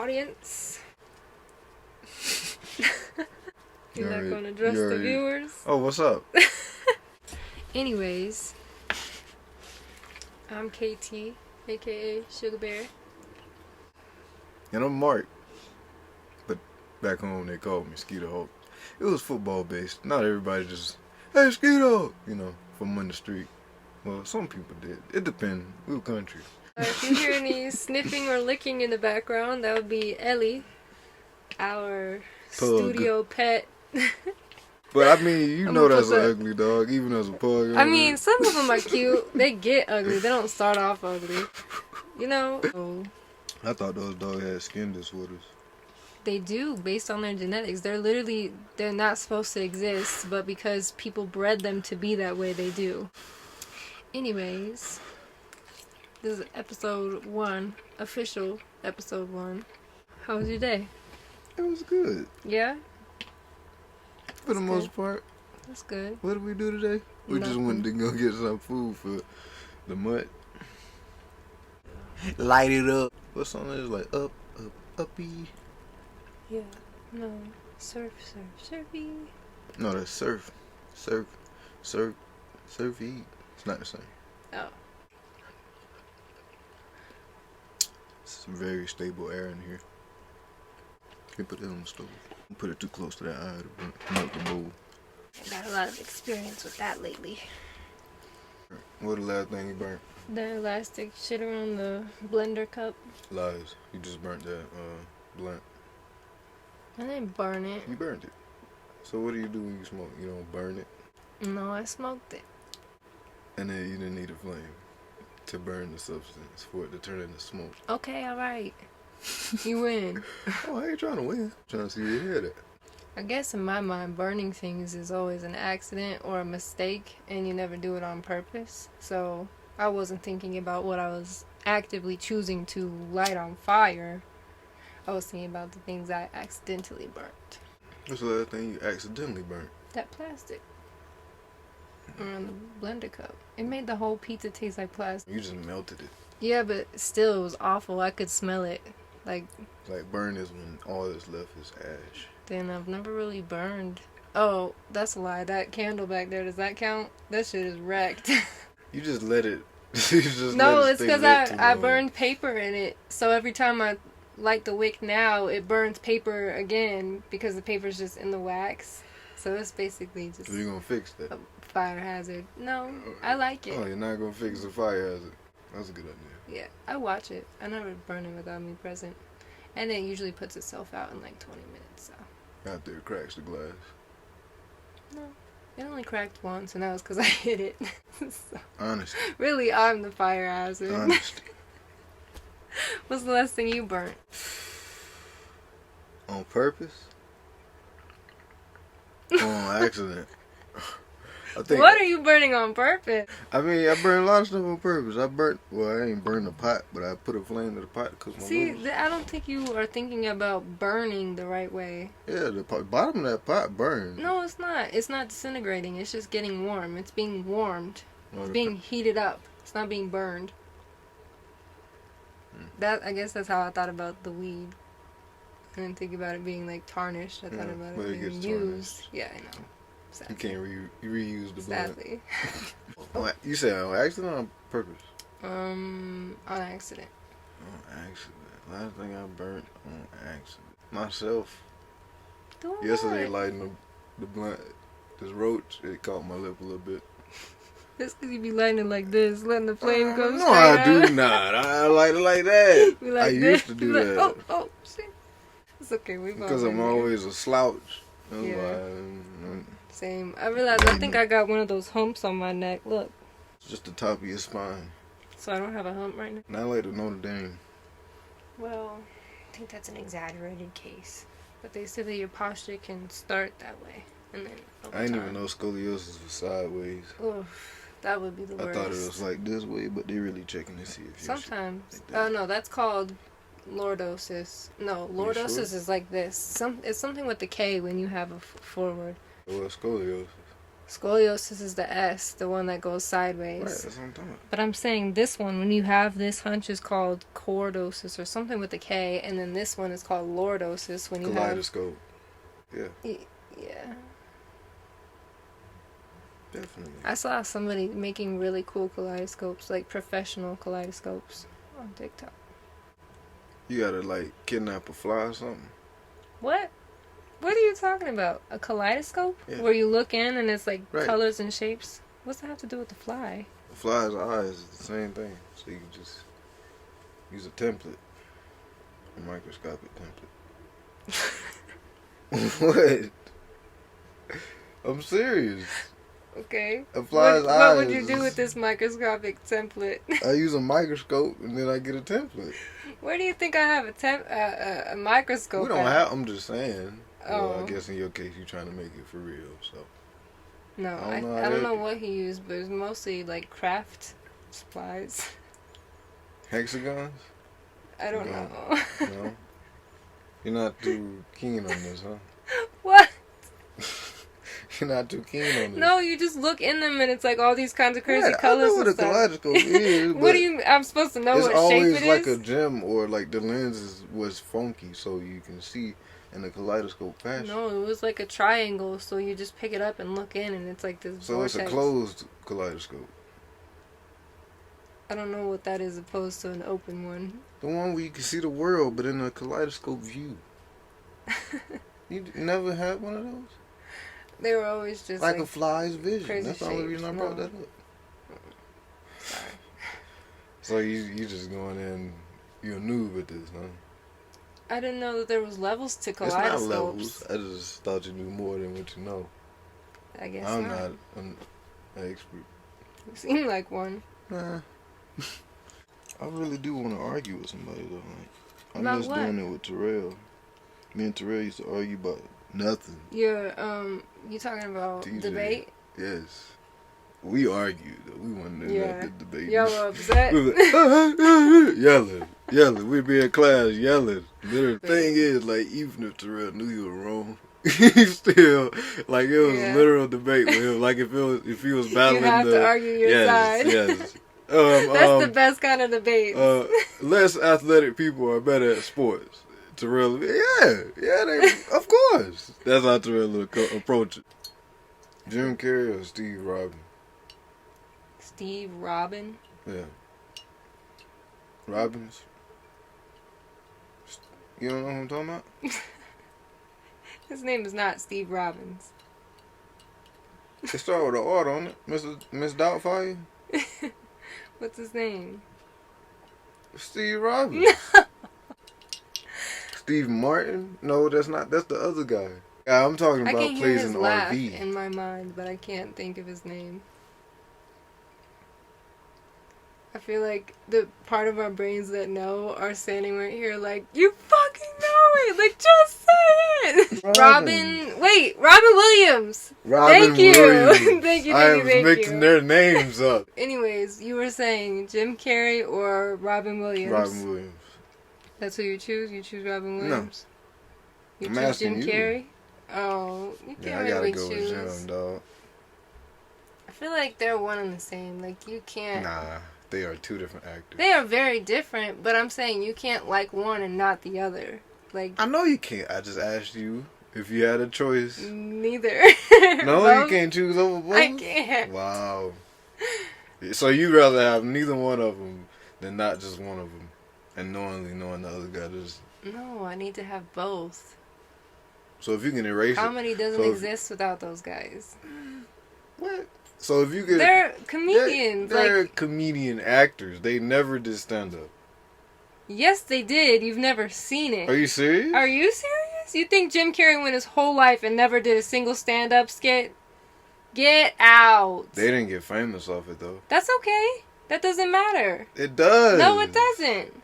audience. You're not going to address the viewers? Oh, what's up? Anyways, I'm KT, aka Sugar Bear. And I'm Mark. But back home they called me Skeeter Hulk. It was football based. Not everybody just, hey Skeeter, from on the street. Well, some people did. It depends. We were country. If you hear any sniffing or licking in the background, that would be Ellie, our studio pet. But I mean, you know that's an ugly dog, even as a pug. I mean, some of them are cute. They get ugly. They don't start off ugly. You know? I thought those dogs had skin disorders. They do, based on their genetics. They're not supposed to exist, but because people bred them to be that way, they do. Anyways, this is episode 1, official episode 1. How was your day? It was good. Yeah? For the most part. That's good. What did we do today? We just went to go get some food for the mutt. Light it up. What song is like up, uppy? Yeah. No. Surf, surfy. No, that's surf. Surfy. It's not the same. Oh. It's very stable air in here. You put it on the stove. Put it too close to that eye to melt the bowl. I got a lot of experience with that lately. What the last thing you burnt? The elastic shit around the blender cup. Lies. You just burnt that blunt. I didn't burn it. You burnt it. So what do you do when you smoke? You don't burn it? No, I smoked it. And then you didn't need a flame to burn the substance for it to turn into smoke. Okay, alright. You win. Oh, I ain't trying to win. I'm trying to see where you head at. I guess in my mind, burning things is always an accident or a mistake, and you never do it on purpose. So I wasn't thinking about what I was actively choosing to light on fire. I was thinking about the things I accidentally burnt. What's the last thing you accidentally burnt? That plastic around the blender cup. It made the whole pizza taste like plastic. You just melted it. Yeah, but still, it was awful. I could smell it. Like burn is when all that's left is ash. Then I've never really burned. Oh, that's a lie. That candle back there, does that count? That shit is wrecked. You just let it. No, it's because I burned paper in it. So every time I light the wick now, it burns paper again because the paper's just in the wax. So it's basically just. So you're gonna fix that? A fire hazard. No, I like it. Oh, you're not gonna fix the fire hazard. That's a good idea. Yeah, I watch it. I never burn it without me present. And it usually puts itself out in like 20 minutes, so. After it cracks the glass. No. It only cracked once, and that was because I hit it. So, Honest. really, I'm the fire hazard. Honest. What's the last thing you burnt? On purpose? On accident? I think. What are you burning on purpose? I mean, I burned a lot of stuff on purpose. I ain't burned the pot, but I put a flame to the pot to cook my noodles. I don't think you are thinking about burning the right way. Yeah, the bottom of that pot burned. No, it's not. It's not disintegrating. It's just getting warm. It's being warmed. It's being heated up. It's not being burned. I guess that's how I thought about the weed. I didn't think about it being like tarnished. I thought about it being used. Yeah, I know. Sadly. You can't reuse the blunt. Sadly. You said on accident or on purpose? On accident. On accident. Last thing I burnt on accident. Myself. Don't Yesterday lighting the blunt, this roach, it caught my lip a little bit. That's because you be lighting it like this, letting the flame go straight No, I out. do not. I light it like that. Like I used to do that. Oh, shit. It's okay. Because I'm always a slouch. That's Yeah. why Same. I realized I think I got one of those humps on my neck. Look. It's just the top of your spine. So I don't have a hump right now? Not like the Notre Dame. Well, I think that's an exaggerated case. But they say that your posture can start that way. And then I didn't even know scoliosis was sideways. Oof, that would be the worst. I thought it was like this way, but they really checking to see if you sometimes. Oh, no, that's called lordosis. No, lordosis is like this. It's something with the K when you have a forward. Well, scoliosis. Scoliosis is the S, the one that goes Right, sideways. that's what I'm talking about. But I'm saying this one, when you have this hunch, is called chordosis or something with a K, and then this one is called lordosis when you Kaleidoscope. Yeah, have. Yeah. definitely. I saw somebody making really cool kaleidoscopes, like professional kaleidoscopes, on TikTok. You gotta like kidnap a fly or something. What? What are you talking about? A kaleidoscope? Yeah. Where you look in and it's like Right. colors and shapes? What's that have to do with the fly? A fly's eyes is the same thing. So you can just use a template, a microscopic template. What? I'm serious. Okay. A fly's What would eyes you do with is- this microscopic template? I use a microscope and then I get a template. Where do you think I have a microscope? We don't at? have. I'm just saying. Well, Oh. I guess in your case you're trying to make it for real. So No, I I don't know how don't that- know what he used, but it's mostly like craft supplies. hexagons? I don't No. know. No. You're not too keen on this, huh? What? You're not too keen on this. No, you just look in them and it's like all these kinds of crazy Yeah, colors I know what a and stuff. kaleidoscope is. What but do you? I'm supposed to know it's what shape always it like is? a gem or like the lens was funky so you can see in a kaleidoscope fashion. No, it was like a triangle, so you just pick it up and look in, and it's like this. So it's a vortex. closed kaleidoscope. I don't know what that is opposed to an open one. The one where you can see the world but in a kaleidoscope view. You never had one of those? They were always just Like like a fly's vision. crazy That's the only reason I shapes, brought no. that up. sorry. So you just going in, you're a noob at this, huh? I didn't know that there was levels to It's not kaleidoscopes. levels. I just thought you knew more than what you know. I guess I'm not. not an expert. You seem like one. Nah. I really do want to argue with somebody though. Like, I About miss what? doing it with Terrell. Me and Terrell used to argue about nothing. You talking about TJ. debate? Yes. We argued. We wasn't in Yeah. that debate. Y'all were upset. We was yelling. We'd be in class yelling. The thing is, like, even if Terrell knew you were wrong, he still, like, it was Yeah. literal debate with him. Like, if he was battling You have the, to argue your side. yes. That's the best kind of debate. Less athletic people are better at sports. Terrell, they, of course. That's how Terrell would approach it. Jim Carrey or Steve Robin? Steve Robin. Yeah. Robbins? You don't know who I'm talking about? His name is not Steve Robbins. It started with an R on it. Miss Doubtfire? What's his name? Steve Robbins. Steve Martin? No, that's not. That's the other guy. I'm talking I about can hear plays his in laugh RV. in my mind, but I can't think of his name. I feel like the part of our brains that know are standing right here like, you fucking know it! Like, just say it! Robin. Robin Williams! Robin Thank you. Williams. Thank you, I thank you, am thank mixing you. their names up. Anyways, you were saying Jim Carrey or Robin Williams? Robin Williams. That's who you choose? You choose Robin No. Williams? You I'm choose asking Jim you. Carrey? Oh, you Yeah, can't I gotta really go choose. with Jim, dog. I feel like they're one and the same. Like, you can't. Nah, they are two different actors. They are very different, but I'm saying you can't like one and not the other. Like, I know you can't. I just asked you if you had a choice. neither. No, Both? you can't choose over both. I can't. Wow. So you'd rather have neither one of them than not just one of them, and knowingly knowing the other guy just. No, I need to have both. So if you can erase Comedy doesn't so if- exist without those guys. it, what? So if you could, They're comedians. They're Like, comedian actors. They never did stand up. yes, they did. You've never seen it. Are you serious? Are you serious? You think Jim Carrey went his whole life and never did a single stand-up skit? Get out. They didn't get famous off it though. That's okay. That doesn't matter. It does. No, it doesn't.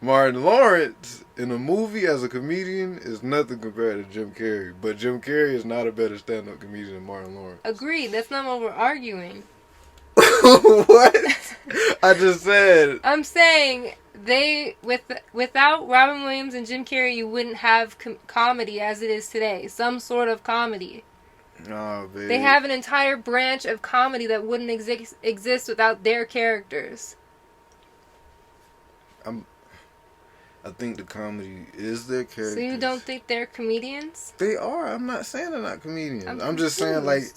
Martin Lawrence in a movie as a comedian is nothing compared to Jim Carrey. But Jim Carrey is not a better stand-up comedian than Martin Lawrence. Agreed. That's not what we're arguing. What? I just said. I'm saying without Robin Williams and Jim Carrey, you wouldn't have comedy as it is today. Some sort of comedy. Nah, babe. They have an entire branch of comedy that wouldn't exist without their characters. I think the comedy is their characters. So you don't think they're comedians? They are. I'm not saying they're not comedians. I'm I'm just saying, confused.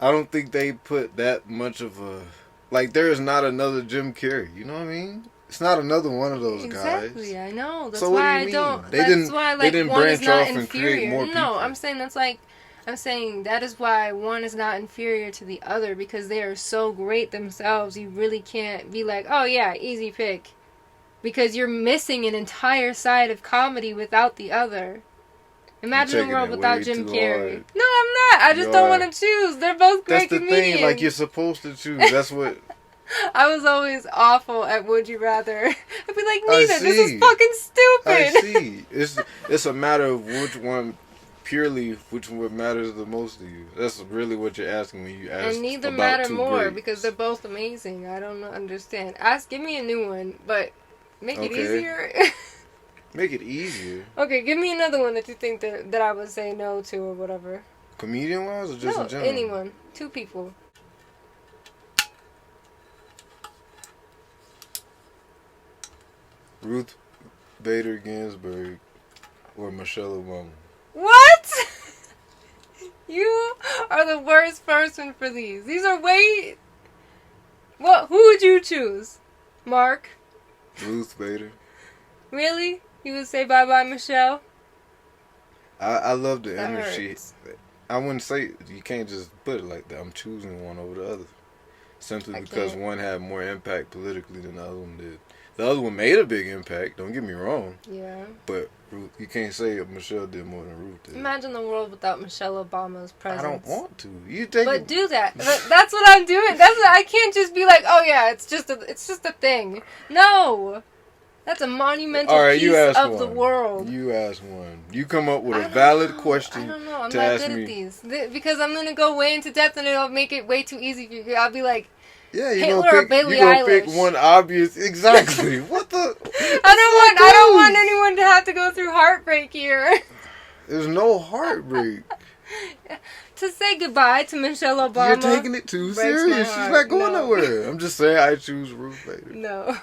like, I don't think they put that much of a... Like, there is not another Jim Carrey. You know what I mean? It's not another one of those guys. Exactly, I know. That's So what do why you I mean? don't. They That's didn't- why, they like, didn't one is branch not off and create inferior. more No, people. I'm saying that's like. I'm saying that is why one is not inferior to the other because they are so great themselves. You really can't be like, oh yeah, easy pick, because you're missing an entire side of comedy without the other. Imagine a taking world it without way Jim too Carrey. hard. No, I'm not. I just You don't are. want to choose. They're both great That's the comedians. thing. Like, you're supposed to choose. That's what... I was always awful at Would You Rather. I'd be like, I Nina, this is see. fucking stupid. I see. It's a matter of which one matters the most to you. That's really what you're asking when you ask. And neither about matter two more greats. because they're both amazing. I don't understand. Give me a new one, but make it Okay. easier. Make it easier. Okay, give me another one that you think that I would say no to or whatever. Comedian wise or just No, in general? anyone. Two people. Ruth Bader Ginsburg or Michelle Obama. What? You are the worst person for these. These are way... What? Who would you choose? Mark? Ruth Bader. Really? You would say bye-bye, Michelle? I love the That energy. hurts. I wouldn't say you can't just put it like that. I'm choosing one over the other. Simply I because can't. one had more impact politically than the other one did. The other one made a big impact, don't get me wrong. Yeah. But Ruth, you can't say Michelle did more than Ruth did. Imagine the world without Michelle Obama's I presence. don't want to. You take But it. do that. That's what I'm doing. I can't just be like, oh yeah, it's just a thing. No, that's a monumental All right, piece you ask of one. the world. You ask one. You come up with I a don't valid know. question I don't know. I'm to not ask good me. at these because I'm gonna go way into depth and it'll make it way too easy for you. I'll be like, Yeah, you Hitler gonna or pick. Billie You gonna pick Eilish? one obvious. Exactly. What the? I don't want anyone to have to go through heartbreak here. There's no heartbreak. To say goodbye to Michelle Obama. You're taking it too breaks my serious. She's heart. not going No. nowhere. I'm just saying I choose Ruth Bader. No.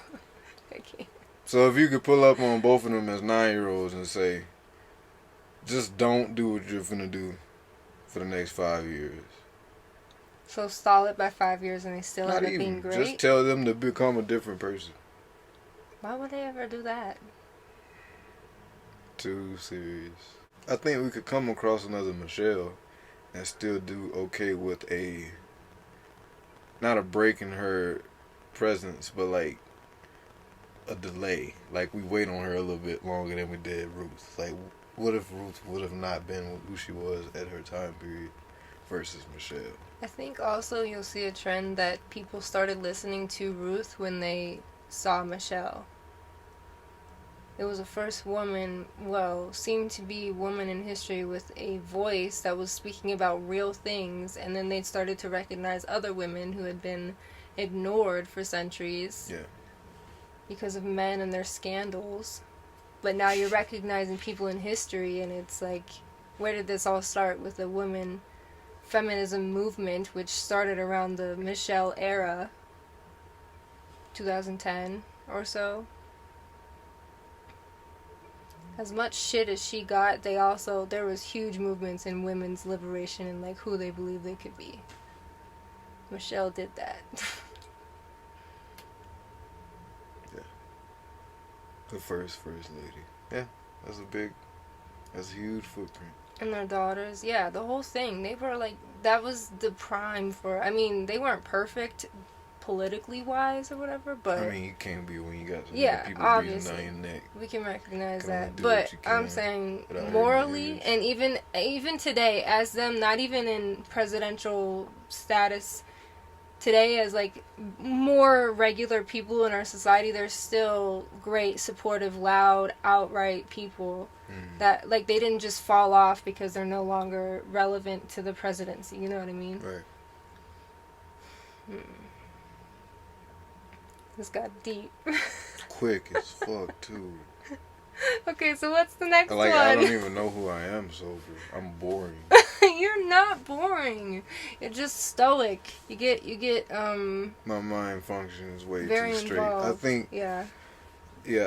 Okay. So if you could pull up on both of them as 9-year-olds and say, just don't do what you're finna do for the next 5 years. So stall it by 5 years and they still Not end up even. being great? Just tell them to become a different person. Why would they ever do that? Too serious. I think we could come across another Michelle and still do okay with not a break in her presence, but like a delay. Like we wait on her a little bit longer than we did Ruth. Like what if Ruth would have not been who she was at her time period versus Michelle? I think also you'll see a trend that people started listening to Ruth when they saw Michelle. It was the first woman, seemed to be woman in history with a voice that was speaking about real things, and then they started to recognize other women who had been ignored for centuries. Yeah. Because of men and their scandals. But now you're recognizing people in history, and it's like, where did this all start? With the women feminism movement, which started around the Michelle era, 2010 or so. As much shit as she got, there was huge movements in women's liberation and like who they believe they could be. Michelle did that. The first lady. Yeah, that's a huge footprint. And their daughters, yeah, the whole thing. They were like, that was the prime for, I mean, they weren't perfect politically wise or whatever, but I mean, you can't be when you got some yeah, people obviously. breathing down your neck. we can recognize Can only that. do But what you I'm can saying without hurting morally, your and even today, as them, not even in presidential status, today as like more regular people in our society, they're still great, supportive, loud, outright people. That like they didn't just fall off because they're no longer relevant to the presidency. You know what I mean? Right. This got deep. Quick as fuck too. Okay, so what's the next Like one? I don't even know who I am sober. I'm boring. You're not boring. You're just stoic. You get My mind functions way very too straight. involved. Yeah.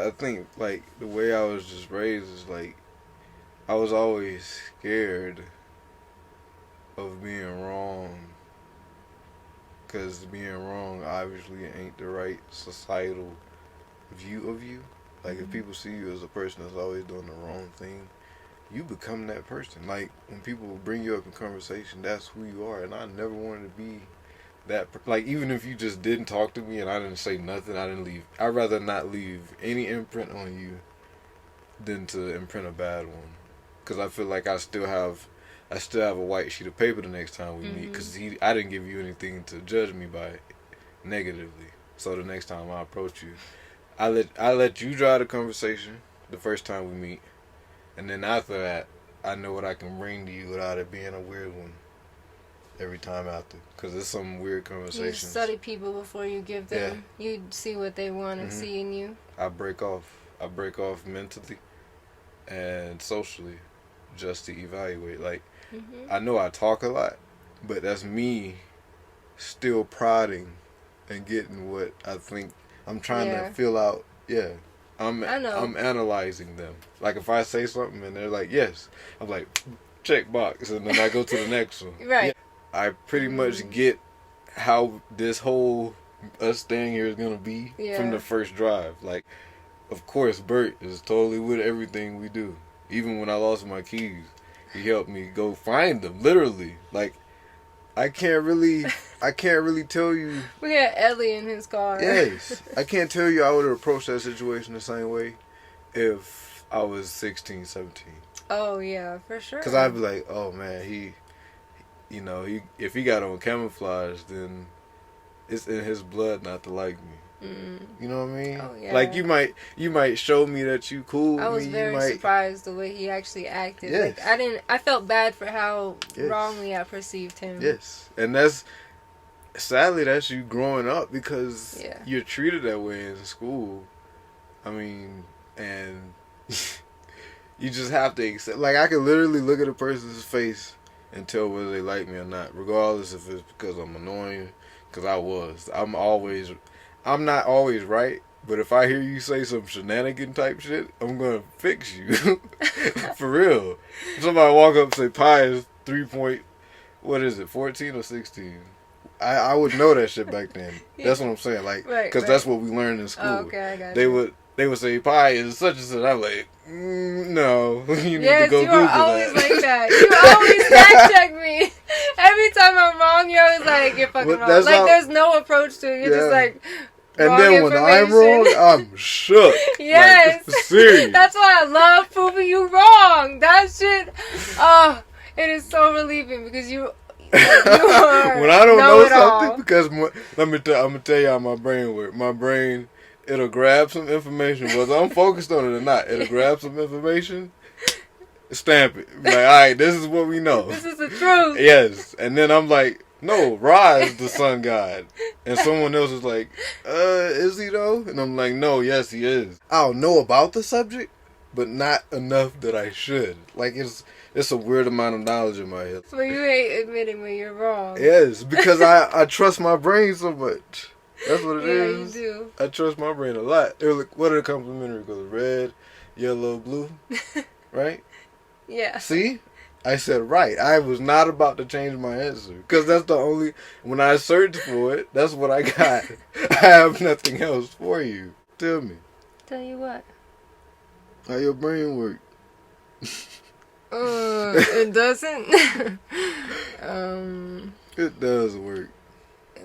I think like the way I was just raised is like I was always scared of being wrong, because being wrong obviously ain't the right societal view of you. Like if people see you as a person that's always doing the wrong thing, you become that person. Like when people bring you up in conversation, that's who you are. And I never wanted to be like even if you just didn't talk to me and I didn't say nothing, I didn't leave. I'd rather not leave any imprint on you than to imprint a bad one, because I feel like I still have a white sheet of paper the next time we meet, because I didn't give you anything to judge me by negatively. So the next time I approach you, I let you drive the conversation the first time we meet, and then after that, I know what I can bring to you without it being a weird one every time after, because there's some weird conversations. You study people before you give them. Yeah. You see what they want and see in you. I break off mentally and socially just to evaluate. Like, I know I talk a lot, but that's me still prodding and getting what I think I'm trying to fill out. Yeah. I'm analyzing them. Like if I say something and they're like, yes, I'm like, check box, and then I go to the next one. Right. Yeah. I pretty much get how this whole us staying here is gonna be from the first drive. Like, of course, Bert is totally with everything we do. Even when I lost my keys, he helped me go find them. Literally, like, I can't really tell you. We had Ellie in his car. Yes, I can't tell you I would have approached that situation the same way if I was 16, 17. Oh yeah, for sure. Because I'd be like, oh man, if he got on camouflage, then it's in his blood not to like me. You know what I mean? Oh, yeah. Like you might show me that you cool. I was very surprised the way he actually acted. Yes. Like I felt bad for how wrongly I perceived him. Yes, and sadly that's you growing up, because you're treated that way in school. I mean, and you just have to accept. Like I can literally look at a person's face and tell whether they like me or not, regardless if it's because I'm annoying. Because I'm not always right, but if I hear you say some shenanigan type shit, I'm gonna fix you. For real. If somebody walk up and say pi is 14 or 16? I would know that shit back then. That's what I'm saying. Like, because that's what we learned in school. Oh, okay, I got it. They would say pi is such and such. I'm like, no, you need to go Google that. Yes, you are always like that. You always fact check me. Every time I'm wrong, you're always like, you're fucking wrong. Like, there's no approach to it. You're just like, and then when I'm wrong, I'm shook. Yes. Like, serious. That's why I love proving you wrong. That shit, it is so relieving, because you are when I don't know something, because I'm gonna tell you how my brain works. My brain, it'll grab some information, whether I'm focused on it or not. It'll grab some information, stamp it. Like, all right, this is what we know. This is the truth. Yes. And then I'm like, no, Ra is the sun god. And someone else is like, is he though? And I'm like, no, yes, he is. I'll know about the subject, but not enough that I should. Like, it's a weird amount of knowledge in my head. So you ain't admitting when you're wrong. Yes, because I trust my brain so much. That's what it is. Yeah, you do. I trust my brain a lot. What are the complimentary colors? Red, yellow, blue? Right? Yeah. See? I said right. I was not about to change my answer. Because that's the only... When I searched for it, that's what I got. I have nothing else for you. Tell me. Tell you what? How your brain work? It doesn't. It does work.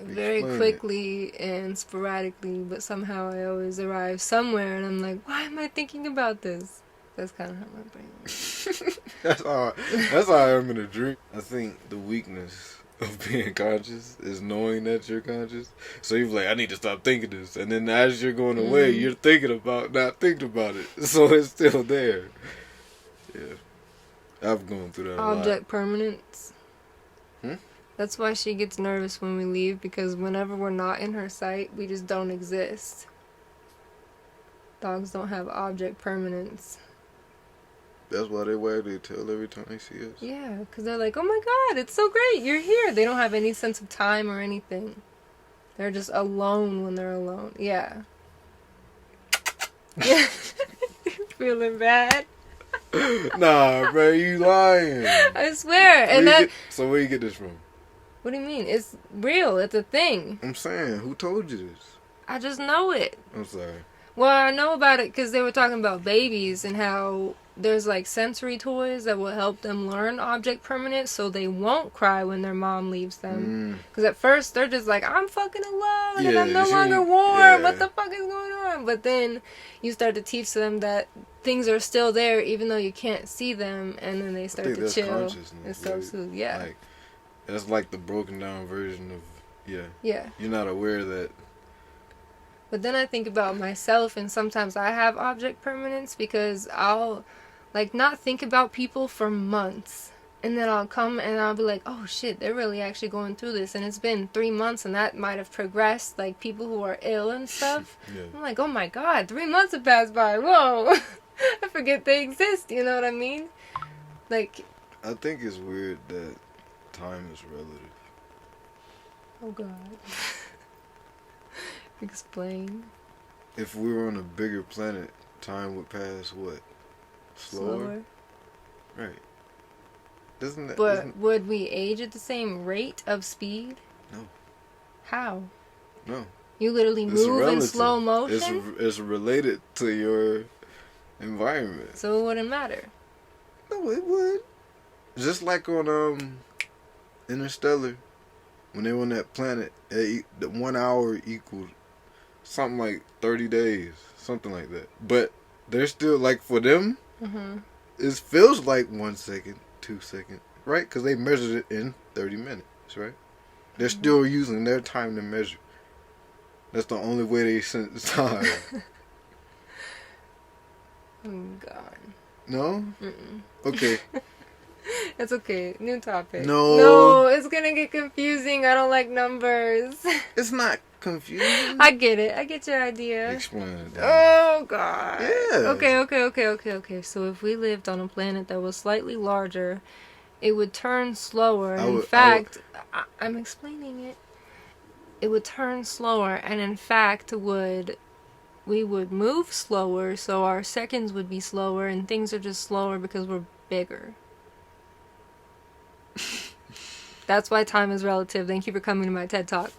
Very quickly and sporadically, but somehow I always arrive somewhere and I'm like, why am I thinking about this? That's kind of how my brain works. That's how I am in a dream. I think the weakness of being conscious is knowing that you're conscious. So you're like, I need to stop thinking this. And then as you're going away, you're thinking about not thinking about it. So it's still there. Yeah. I've gone through that a lot. Object permanence. That's why she gets nervous when we leave, because whenever we're not in her sight, we just don't exist. Dogs don't have object permanence. That's why they wag their tail every time they see us. Yeah, because they're like, oh my god, it's so great, you're here. They don't have any sense of time or anything. They're just alone when they're alone. Yeah. Yeah. Feeling bad. Nah, bro, you lying. I swear. And that. So where you get this from? What do you mean? It's real. It's a thing. I'm saying, who told you this? I just know it. I'm sorry. Well, I know about it because they were talking about babies and how there's like sensory toys that will help them learn object permanence so they won't cry when their mom leaves them. Because at first they're just like, I'm fucking alone and I'm no longer warm. Yeah. What the fuck is going on? But then you start to teach them that things are still there even though you can't see them, and then they start to chill and self-soothe. Yeah. Like, that's like the broken down version of, Yeah. You're not aware that. But then I think about myself, and sometimes I have object permanence because I'll, like, not think about people for months. And then I'll come and I'll be like, oh shit, they're really actually going through this. And it's been 3 months and that might have progressed. Like, people who are ill and stuff. Yeah. I'm like, oh my god, 3 months have passed by. Whoa. I forget they exist. You know what I mean? Like. I think it's weird that time is relative. Oh god. Explain. If we were on a bigger planet, time would pass what? Slower? Right. Doesn't that? But would we age at the same rate of speed? No. How? No. You literally move in slow motion? It's related to your environment. So it wouldn't matter. No, it would. Just like on Interstellar, when they were on that planet, the 1 hour equaled something like 30 days, something like that. But they're still, like, for them, it feels like 1 second, 2 seconds, right? Because they measured it in 30 minutes, right? They're still using their time to measure. That's the only way they sense time. Oh, God. No? Mm-mm. Okay. It's okay. New topic. No, it's gonna get confusing. I don't like numbers. It's not confusing. I get it. I get your idea. Explain it. Oh, God. Yeah. Okay. So if we lived on a planet that was slightly larger, it would turn slower. In fact, I'm explaining it. It would turn slower, and in fact, we would move slower, so our seconds would be slower, and things are just slower because we're bigger. That's why time is relative. Thank you for coming to my TED Talk.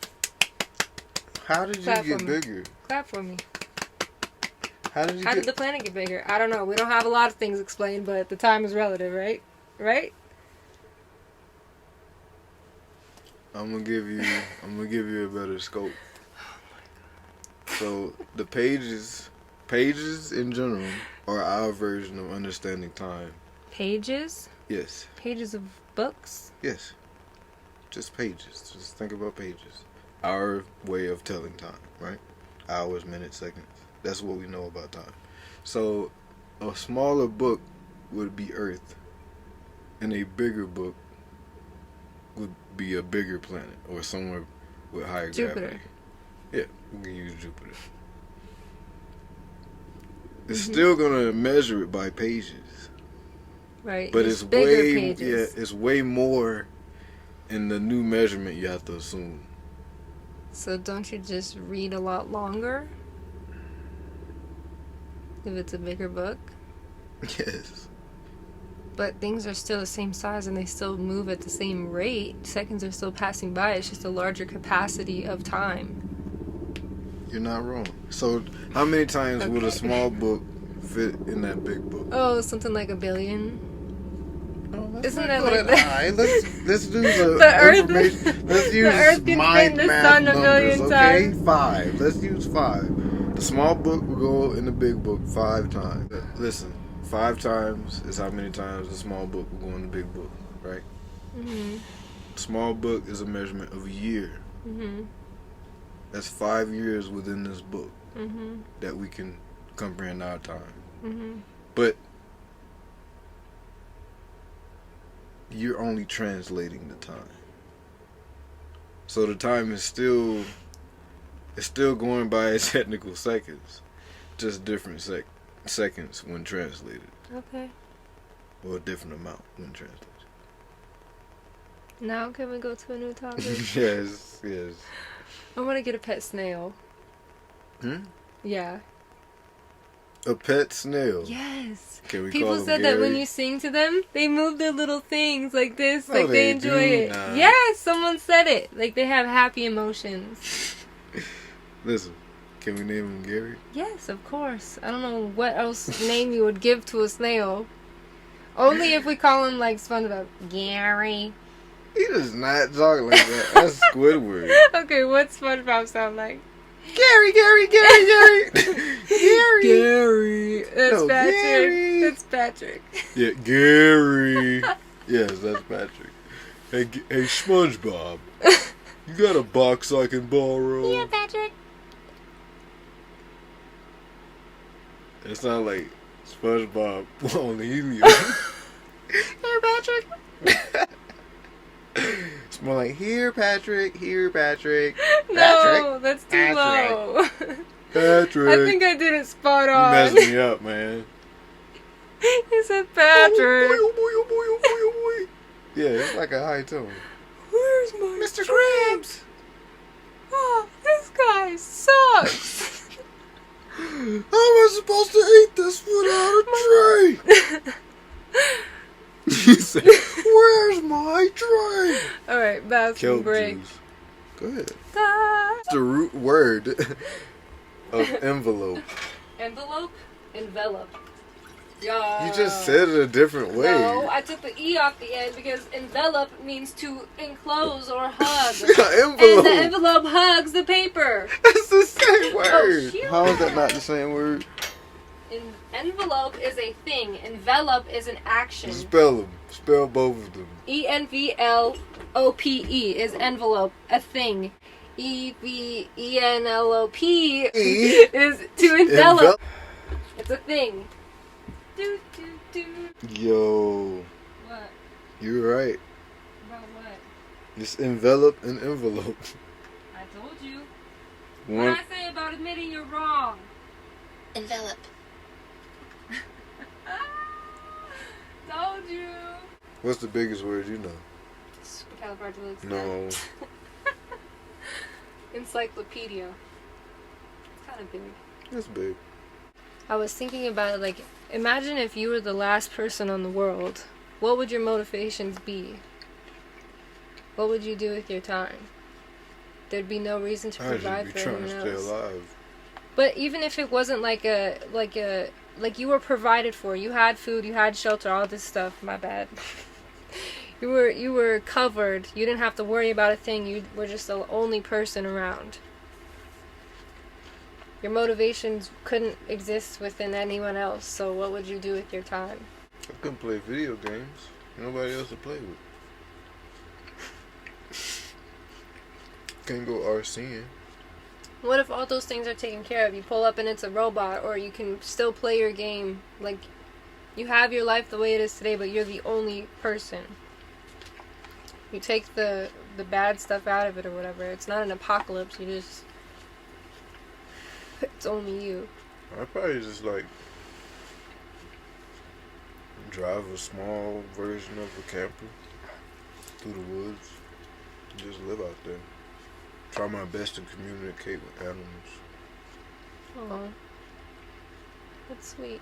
How did you get bigger? Clap for me. How did the planet get bigger? I don't know. We don't have a lot of things explained, but the time is relative, right? Right? I'm gonna give you a better scope. So the pages in general are our version of understanding time. Pages? Yes. Pages of books? Yes. Just pages. Just think about pages. Our way of telling time, right? Hours, minutes, seconds. That's what we know about time. So a smaller book would be Earth, and a bigger book would be a bigger planet or somewhere with higher gravity. Yeah, we can use Jupiter. It's still gonna measure it by pages. Right. But it's bigger pages. it's way more in the new measurement you have to assume. So don't you just read a lot longer? If it's a bigger book? Yes. But things are still the same size and they still move at the same rate. Seconds are still passing by. It's just a larger capacity of time. You're not wrong. So how many times would a small book fit in that big book? Oh, something like 1 billion. Oh, Isn't it like that? Let's do the Earth. Let's use The Earth can mind spin the math sun 1 numbers, billion okay? times. 5. Let's use 5. The small book will go in the big book 5 times. Listen, 5 times is how many times the small book will go in the big book, right? Mm-hmm. Small book is a measurement of a year. Mm-hmm. That's 5 years within this book Mm-hmm. that we can comprehend our time. Mm-hmm. But you're only translating the time. So the time is still going by as technical seconds, just different seconds when translated. Okay. Or a different amount when translated. Now can we go to a new topic? Yes, yes. I want to get a pet snail. Hmm? Yeah. A pet snail. Yes. Can we People call him said that when Gary? you sing to them, they move their little things like this, No, like they they enjoy do it. not. Yes, someone said it. Like they have happy emotions. Listen, can we name him Gary? Yes, of course. I don't know what else name you would give to a snail. Only if we call him like SpongeBob. Gary. He does not talk like that. That's Squidward. Okay, what SpongeBob sound like? Gary, Gary, Gary, Gary. Gary. Gary. That's No, Patrick. Gary. That's Patrick. Yeah, Gary. Yes, that's Patrick. Hey, hey, SpongeBob. You got a box I can borrow? Yeah, Patrick. It sounds like SpongeBob on the helium. Here, Patrick. It's more like, here, Patrick, here, Patrick. No, that's too Patrick. low. Patrick. I think I did it spot You on. messed me up, man. He said Patrick. Oh, boy, oh, boy, oh, boy, oh, boy. Yeah, it's like a high tone. Where's my Mr. drink? Krabs. Oh, this guy sucks. How am I supposed to eat this without a tray? He said, where's my tray? Alright, bathroom Kelp break. juice. Go ahead. Ah. The root word of envelope. Envelope? Envelop. Yeah. You just said it a different way. No, I took the E off the end because envelop means to enclose or hug. Envelope. And the envelope hugs the paper. That's the same word. shoot. How is that not the same word? Envelope is a thing. Envelop is an action. Spell them. Spell both of them. ENVLOPE is envelope, a thing. EVENLOP E is to envelop. It's a thing. Do, do, do. Yo, What? you're right. About what? It's envelop and envelope. I told you. One. What I say about admitting you're wrong? Envelop. Told you. What's the biggest word you know? Supercalifragilistic. No. Encyclopedia. It's kind of big. That's big. I was thinking about it, like, imagine if you were the last person on the world. What would your motivations be? What would you do with your time? There'd be no reason to I'd just provide be for trying anyone to stay else. alive. But even if it wasn't like you were provided for, you had food, you had shelter, all this stuff. My bad. You were covered. You didn't have to worry about a thing. You were just the only person around. Your motivations couldn't exist within anyone else. So what would you do with your time? I couldn't play video games. Nobody else to play with. Can't go RCing. What if all those things are taken care of? You pull up and it's a robot, or you can still play your game. Like, you have your life the way it is today, but you're the only person. You take the bad stuff out of it or whatever. It's not an apocalypse. It's only you. I'd probably just like drive a small version of a camper through the woods and just live out there. Try my best to communicate with animals. Oh, that's sweet.